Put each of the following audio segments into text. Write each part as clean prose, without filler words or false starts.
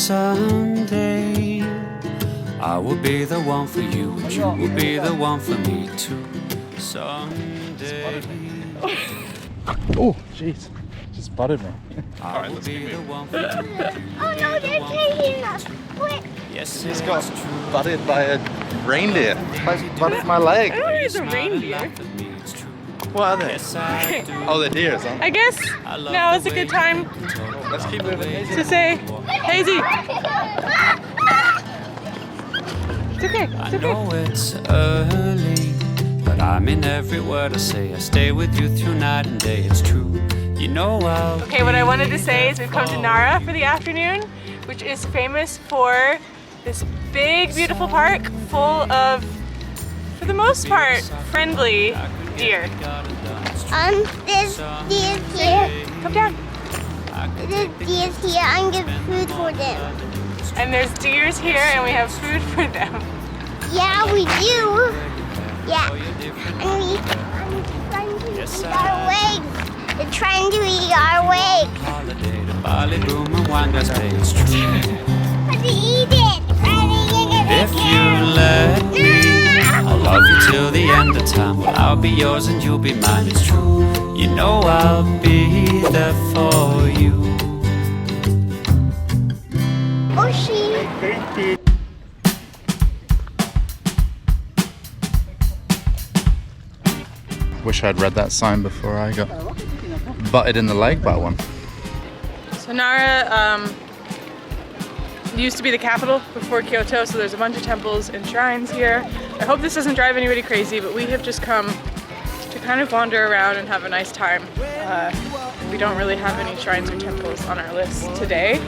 someday I will be the one for you, and you will be the one for me too. Someday. Oh, jeez. Just spotted me. I will be the one for you. Oh no, they're taking us. Quick. Yes, Just got butted by a reindeer. Butted my leg. I don't think it's a reindeer. What are they? Oh, they're deers, aren't they? I guess now is a good time Let's keep moving. to say, Hazy. It's okay. It's I okay. know it's early, but I mean every word I say. I stay with you through night and day. It's true. You know I'll. Okay, what I wanted to say is we've come to Nara for the afternoon, which is famous for this big, beautiful park full of, for the most part, friendly deer. There's deer here. Come down. There's deer here. I'm getting food for them. And there's deers here, and we have food for them. Yeah, we do. Yeah. And I'm trying to eat our legs. They're trying to eat our legs. Holiday to Bali, boom, and Wanga's day. It's true. But to eat it. If you let me, I'll love you till the end of time. Well, I'll be yours and you'll be mine. It's true. You know I'll be there for you. Oh, she. Wish I'd read that sign before I got butted in the leg by one. So Nara used to be the capital before Kyoto, so there's a bunch of temples and shrines here. I hope this doesn't drive anybody crazy, but we have just come to kind of wander around and have a nice time. We don't really have any shrines or temples on our list today.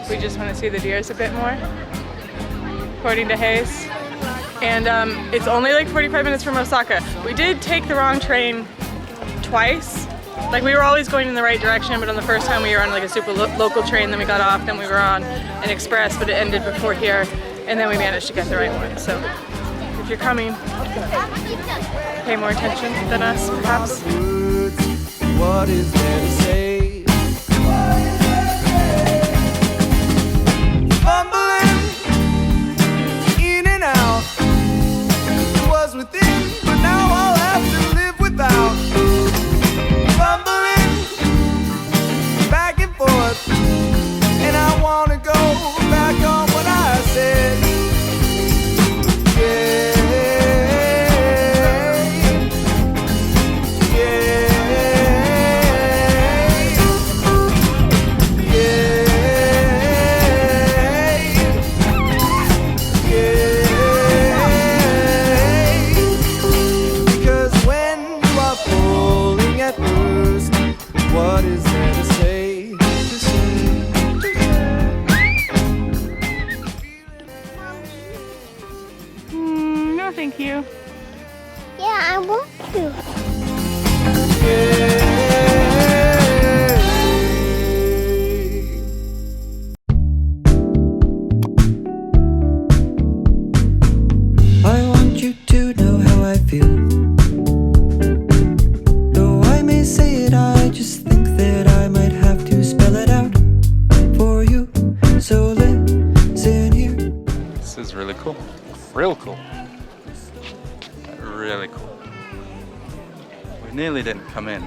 We just want to see the deers a bit more, according to Hayes. And it's only like 45 minutes from Osaka. We did take the wrong train twice. Like, we were always going in the right direction, but on the first time we were on like a super local train, then we got off, then we were on an express, but it ended before here, and then we managed to get the right one. So if you're coming, pay more attention than us, perhaps. What is there to say? Fumbling in and out. It was within, but now I'll have to live without. Fumbling back and forth, and I want to go back on what I said. Yeah. What is there to say? No, thank you. Yeah, I want to. I want you to know how I feel. Though I may say it, I just think that I might have to spell it out for you. So listen here. This is really cool. Real cool. Really cool. We nearly didn't come in.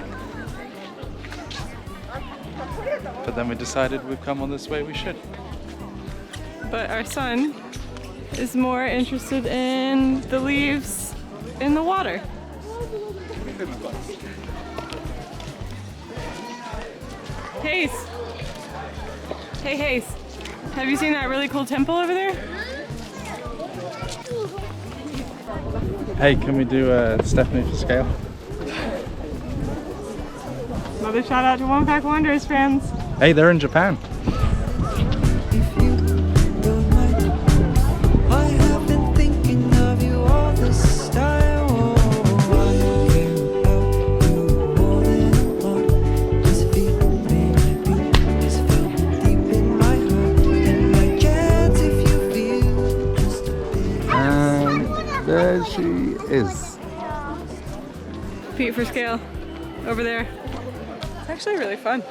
But then we decided we've come on this way, we should. But our son is more interested in the leaves in the water. Hayes. Hey Hayes, have you seen that really cool temple over there? Hey, can we do Stephanie for scale? Another shout out to One Pack Wanderers fans. Hey, they're in Japan. There she is. Feet for scale over there. It's actually really fun.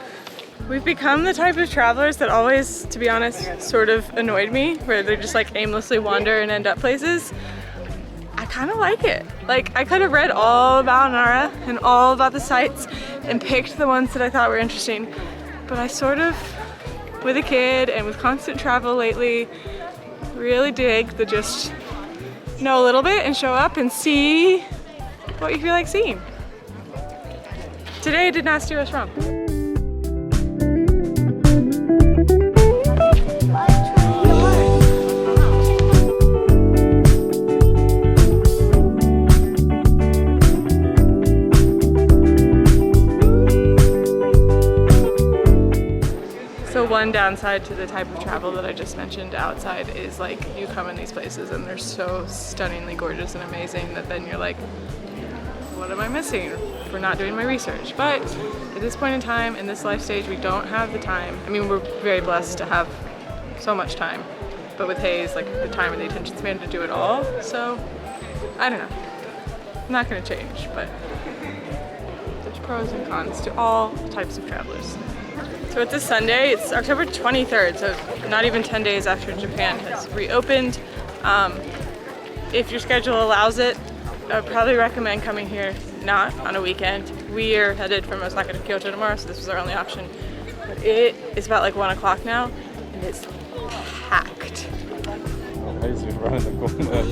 We've become the type of travelers that always, to be honest, sort of annoyed me, where they just like aimlessly wander and end up places. I kind of like it. Like, I could have read all about Nara and all about the sites and picked the ones that I thought were interesting, but I sort of, with a kid and with constant travel lately, really dig the just know a little bit and show up and see what you feel like seeing. Today did not steer us wrong. One downside to the type of travel that I just mentioned outside is like you come in these places and they're so stunningly gorgeous and amazing that then you're like, what am I missing for not doing my research? But at this point in time, in this life stage, we don't have the time. I mean, we're very blessed to have so much time, but with Hayes, like the time and the attention span to do it all. So I don't know, I'm not gonna change, but there's pros and cons to all types of travelers. So it's this Sunday, it's October 23rd, so not even 10 days after Japan has reopened. If your schedule allows it, I would probably recommend coming here not on a weekend. We are headed from Osaka to Kyoto tomorrow, so this was our only option. But it is about like 1 o'clock now, and it's packed. Hayes is running the corner.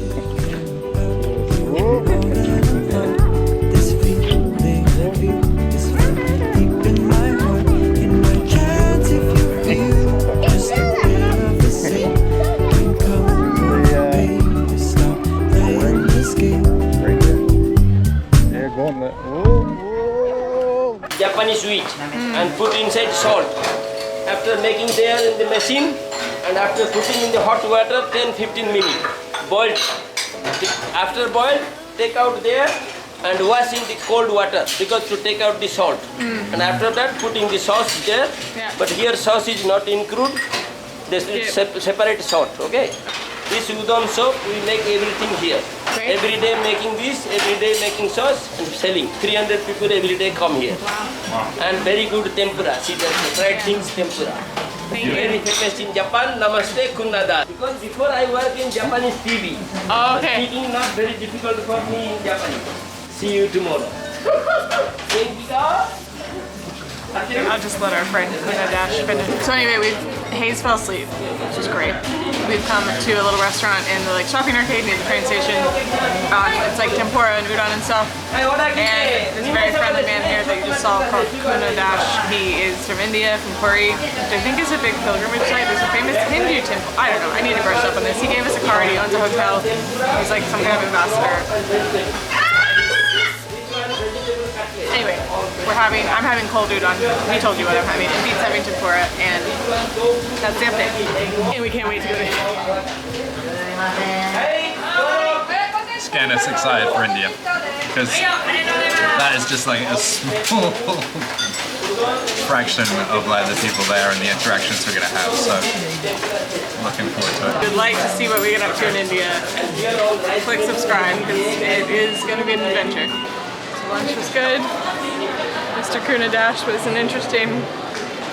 Japanese wheat and put inside salt. After making there in the machine and after putting in the hot water 10-15 minutes, boiled. After boiled, take out there and wash in the cold water because to take out the salt. And after that putting the sauce there, but here sauce is not included, this is separate salt, okay? This udon soup, we make everything here. Great. Every day making this, every day making sauce and selling. 300 people every day come here. Wow. And very good tempura. See the fried things tempura. Thank you. Very famous in Japan. Namaste, Kuna Dash. Because before I work in Japanese TV. Oh, okay. Speaking not very difficult for me in Japanese. See you tomorrow. Thank you. I'll just let our friend Kuna Dash finish. So anyway, Hayes fell asleep, which is great. We've come to a little restaurant in the like shopping arcade near the train station. It's like tempura and udon and stuff. And this very friendly man here that you just saw called Kuna Dash, he is from India, from Puri, which I think is a big pilgrimage site. There's a famous Hindu temple. I don't know, I need to brush up on this. He gave us a card, he owns a hotel. He's like some kind of ambassador. Anyway, I'm having cold udon. We told you what I'm having. And Beat's having tempura, and that's the update. And we can't wait to go to Scan us excited for India, because that is just like a small fraction of like the people there and the interactions we're gonna have. So looking forward to it. If you'd like to see what we get up to in India, click subscribe because it is gonna be an adventure. Lunch was good. Mr. Kuna Dash was an interesting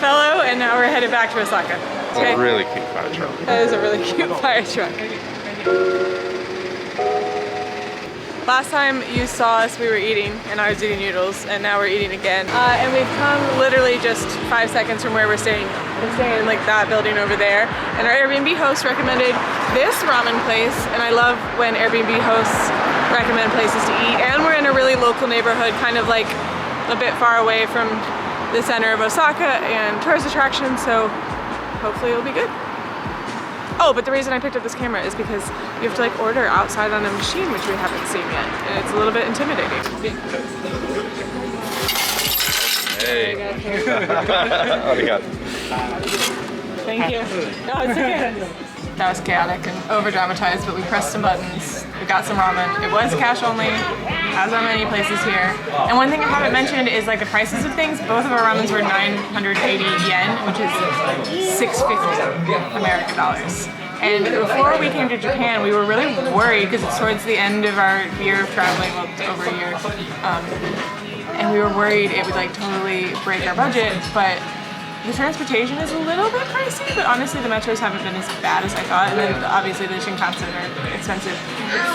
fellow, and now we're headed back to Osaka. Okay. It's a really cute fire truck. That is a really cute fire truck. Last time you saw us, we were eating, and I was eating noodles, and now we're eating again. And we've come literally just 5 seconds from where we're staying. We're staying in like that building over there. And our Airbnb host recommended this ramen place, and I love when Airbnb hosts recommend places to eat. And we're in a really local neighborhood, kind of like a bit far away from the center of Osaka and tourist attractions, so hopefully it'll be good. Oh, but the reason I picked up this camera is because you have to like order outside on a machine, which we haven't seen yet, and it's a little bit intimidating. Hey. Thank you. No, it's okay. That was chaotic and over-dramatized, but we pressed some buttons. We got some ramen. It was cash only, as are many places here. And one thing I haven't mentioned is like the prices of things. Both of our ramens were 980 yen, which is $650 American dollars. And before we came to Japan, we were really worried because it's towards the end of our year of traveling, well, it's over a year. And we were worried it would like totally break our budget, but The transportation is a little bit pricey, but honestly the metros haven't been as bad as I thought, and then obviously the Shinkansen are expensive.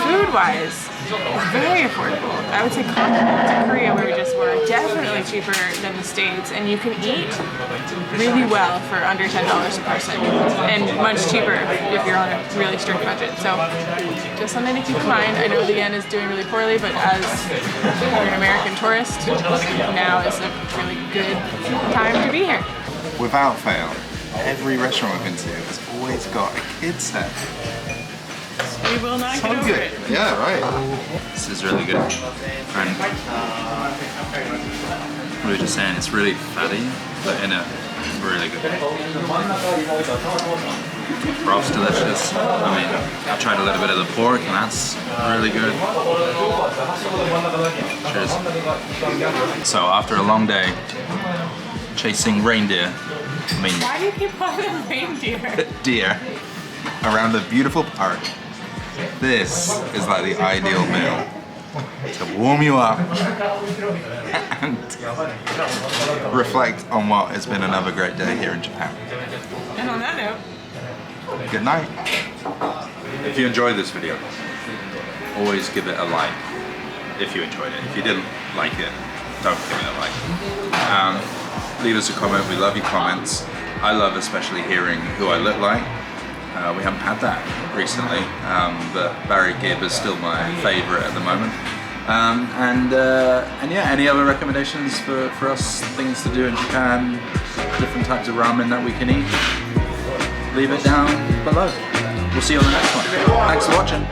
Food-wise, it's very affordable. I would say comparable to Korea where we just were, definitely cheaper than the States, and you can eat really well for under $10 a person, and much cheaper if you're on a really strict budget. So just something to keep in mind. I know the yen is doing really poorly, but as you're an American tourist, now is a really good time to be here. Without fail, every restaurant we've been to has always got a kids set. We will not So get over good. it. Yeah, right. This is really good. And we were just saying, it's really fatty, but in a really good way. Broth's delicious. I mean, I tried a little bit of the pork and that's really good. Cheers. So after a long day chasing reindeer, I mean Why do you keep calling them reindeer? deer, around a beautiful park, this is like the ideal meal to warm you up and reflect on what has been another great day here in Japan. And on that note, Good night. if you enjoyed this video, always give it a like if you enjoyed it. If you didn't like it, don't give it a like. Leave us a comment, we love your comments. I love especially hearing who I look like. We haven't had that recently, but Barry Gibb is still my favourite at the moment. And yeah, any other recommendations for us, things to do in Japan, different types of ramen that we can eat, leave it down below. We'll see you on the next one. Thanks for watching.